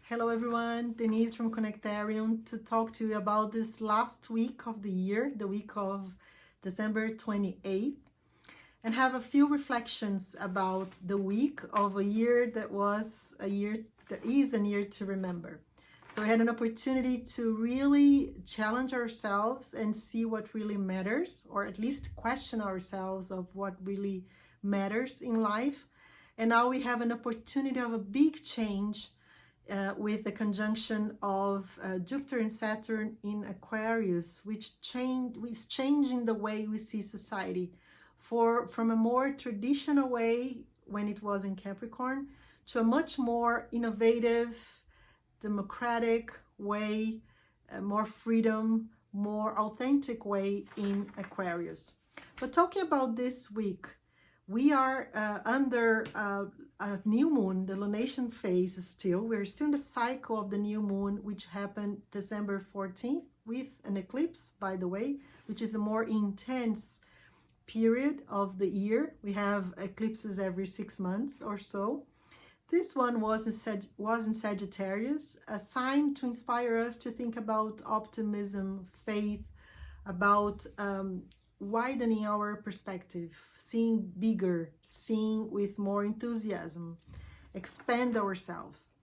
Hello everyone, Denise from Connectarium to talk to you about this last week of the year, the week of December 28th, and have a few reflections about the week of a year that is a year to remember. So we had an opportunity to really challenge ourselves and see what really matters, or at least question ourselves of what really matters in life. And now we have an opportunity of a big change with the conjunction of Jupiter and Saturn in Aquarius, which is changing the way we see society from a more traditional way when it was in Capricorn to a much more innovative, democratic way, more freedom, more authentic way in Aquarius. But talking about this week, we are under a new moon, the lunation phase still. We're still in the cycle of the new moon, which happened December 14th with an eclipse, by the way, which is a more intense period of the year. We have eclipses every 6 months or so. This one was in Sagittarius, a sign to inspire us to think about optimism, faith, about widening our perspective, seeing bigger, seeing with more enthusiasm, expand ourselves.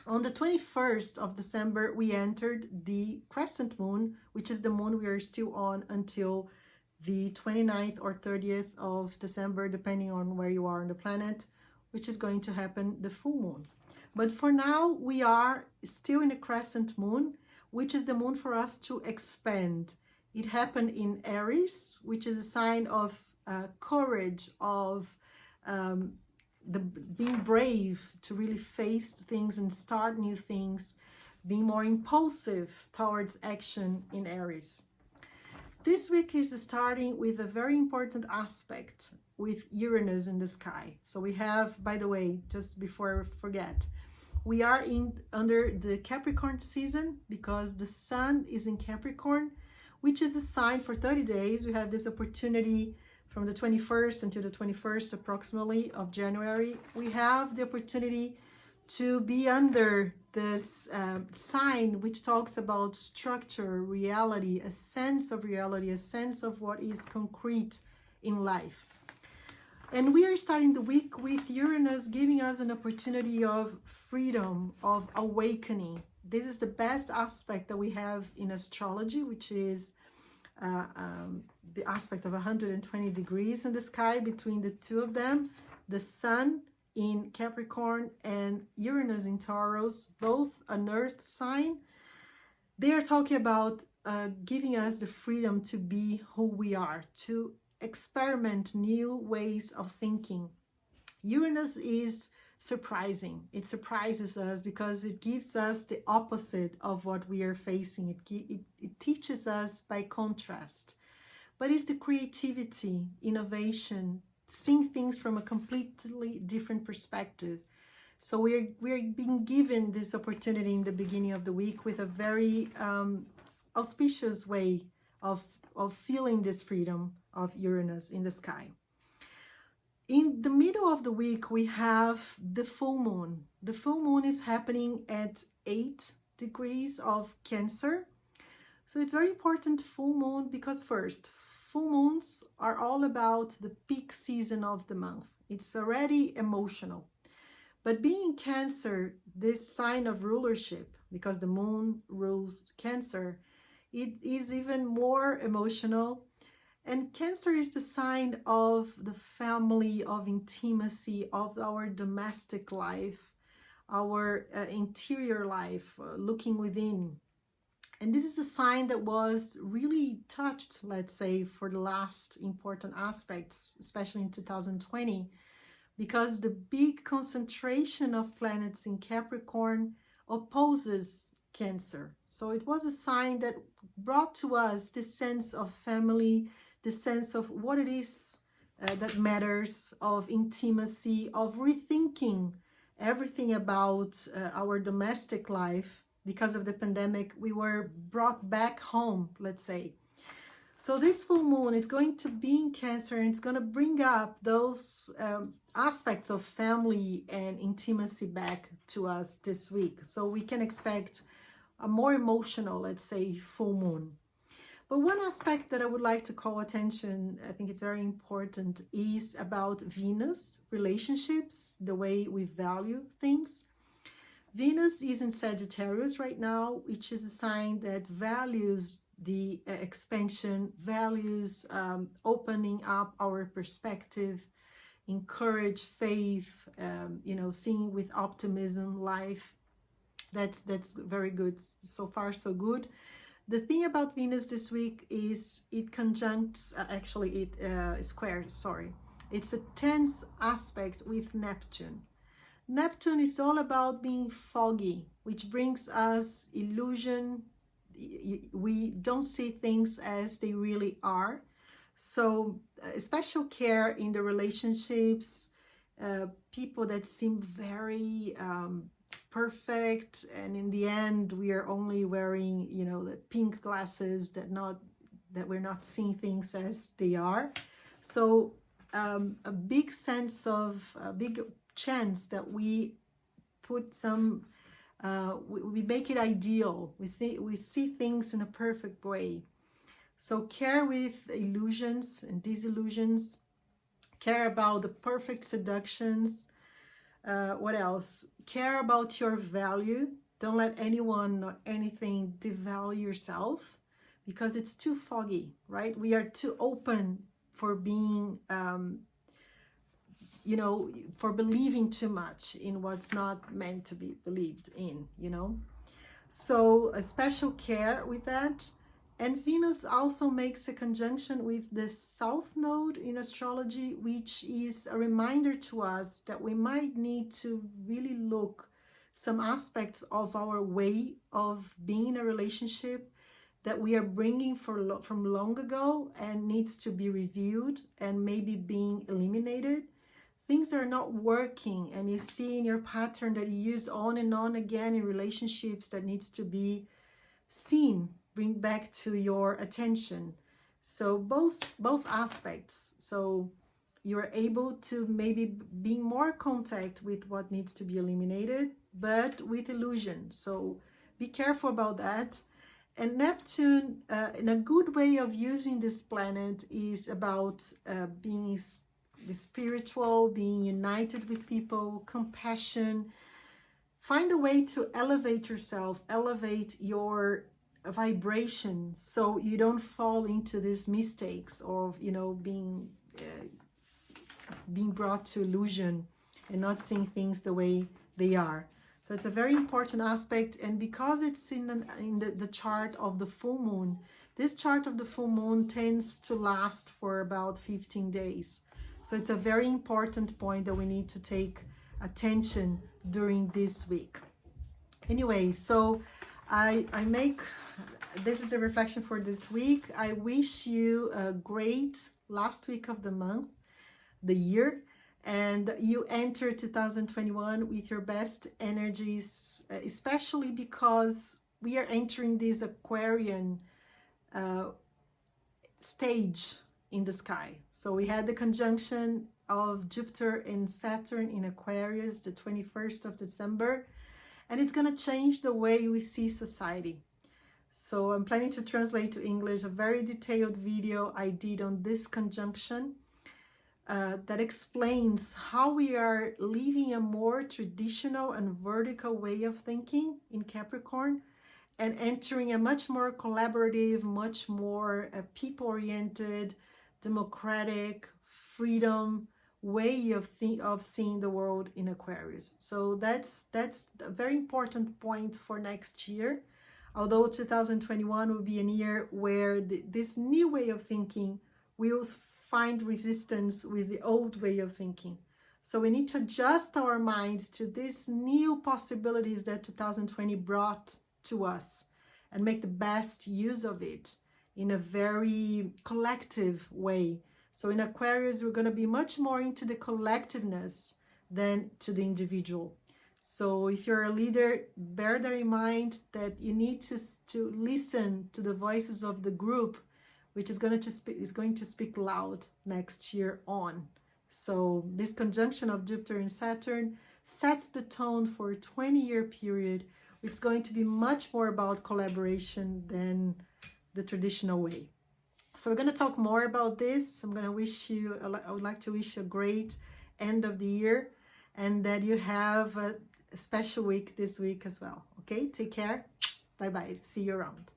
On the 21st of December, we entered the crescent moon, which is the moon we are still on until the 29th or 30th of December, depending on where you are on the planet, which is going to happen the full moon. But for now, we are still in the crescent moon, which is the moon for us to expand. It happened in Aries, which is a sign of courage, of being brave to really face things and start new things, being more impulsive towards action in Aries. This week is starting with a very important aspect with Uranus in the sky. So we have, by the way, just before I forget, we are under the Capricorn season because the sun is in Capricorn, which is a sign for 30 days. We have this opportunity from the 21st until the 21st approximately of January. We have the opportunity to be under this sign which talks about structure, reality, a sense of reality, a sense of what is concrete in life. And we are starting the week with Uranus giving us an opportunity of freedom, of awakening. This is the best aspect that we have in astrology, which is the aspect of 120 degrees in the sky between the two of them, the sun in Capricorn and Uranus in Taurus, both an earth sign. They are talking about giving us the freedom to be who we are, to experiment new ways of thinking. Uranus is surprising. It surprises us because it gives us the opposite of what we are facing. It teaches us by contrast. But it's the creativity, innovation, seeing things from a completely different perspective. So we're being given this opportunity in the beginning of the week with a very auspicious way of feeling this freedom of Uranus in the sky. In the middle of the week, we have the full moon. The full moon is happening at 8 degrees of Cancer. So it's very important full moon because first, full moons are all about the peak season of the month. It's already emotional. But being Cancer, this sign of rulership, because the moon rules Cancer, it is even more emotional. And Cancer is the sign of the family, of intimacy, of our domestic life, our interior life, looking within. And this is a sign that was really touched, let's say, for the last important aspects, especially in 2020, because the big concentration of planets in Capricorn opposes Cancer. So it was a sign that brought to us this sense of family, the sense of what it is that matters, of intimacy, of rethinking everything about our domestic life. Because of the pandemic, we were brought back home, let's say. So this full moon is going to be in Cancer, and it's going to bring up those aspects of family and intimacy back to us this week. So we can expect a more emotional, let's say, full moon. But one aspect that I would like to call attention, I think it's very important, is about Venus, relationships, the way we value things. Venus is in Sagittarius right now, which is a sign that values the expansion, values opening up our perspective, encourage faith, seeing with optimism life. That's very good. So far, so good. The thing about Venus this week is it conjuncts, it's a tense aspect with Neptune. Neptune is all about being foggy, which brings us illusion. We don't see things as they really are. So special care in the relationships, people that seem very perfect, and in the end we are only wearing, the pink glasses that we're not seeing things as they are. So a big sense of a big chance that we put some we make it ideal. We see things in a perfect way. So care with illusions and disillusions, care about the perfect seductions. What else? Care about your value. Don't let anyone or anything devalue yourself, because it's too foggy, right? We are too open for being for believing too much in what's not meant to be believed in, So a special care with that. And Venus also makes a conjunction with the South Node in astrology, which is a reminder to us that we might need to really look some aspects of our way of being in a relationship that we are bringing from long ago and needs to be reviewed and maybe being eliminated. Things that are not working, and you see in your pattern that you use on and on again in relationships that needs to be seen, bring back to your attention. So both aspects. So you're able to maybe be more contact with what needs to be eliminated, but with illusion. So be careful about that. And Neptune, in a good way of using this planet, is about being the spiritual, being united with people, compassion. Find a way to elevate yourself, elevate your vibration, so you don't fall into these mistakes of being brought to illusion and not seeing things the way they are. So it's a very important aspect, and because it's in the chart of the full moon, this chart of the full moon tends to last for about 15 days. So it's a very important point that we need to take attention during this week. Anyway, so this is the reflection for this week. I wish you a great last week of the month, the year, and you enter 2021 with your best energies, especially because we are entering this Aquarian stage in the sky. So we had the conjunction of Jupiter and Saturn in Aquarius the 21st of December, and it's going to change the way we see society. So I'm planning to translate to English a very detailed video I did on this conjunction that explains how we are leaving a more traditional and vertical way of thinking in Capricorn and entering a much more collaborative, much more people-oriented, democratic, freedom way of seeing the world in Aquarius. So that's a very important point for next year. Although 2021 will be a year where this new way of thinking will find resistance with the old way of thinking. So we need to adjust our minds to these new possibilities that 2020 brought to us and make the best use of it in a very collective way. So in Aquarius, we're going to be much more into the collectiveness than to the individual. So if you're a leader, bear that in mind, that you need to listen to the voices of the group which is going to speak loud next year on. So this conjunction of Jupiter and Saturn sets the tone for a 20-year period. It's going to be much more about collaboration than the traditional way. So we're going to talk more about this. I would like to wish you a great end of the year, and that you have a special week this week as well. Okay, take care. Bye-bye. See you around.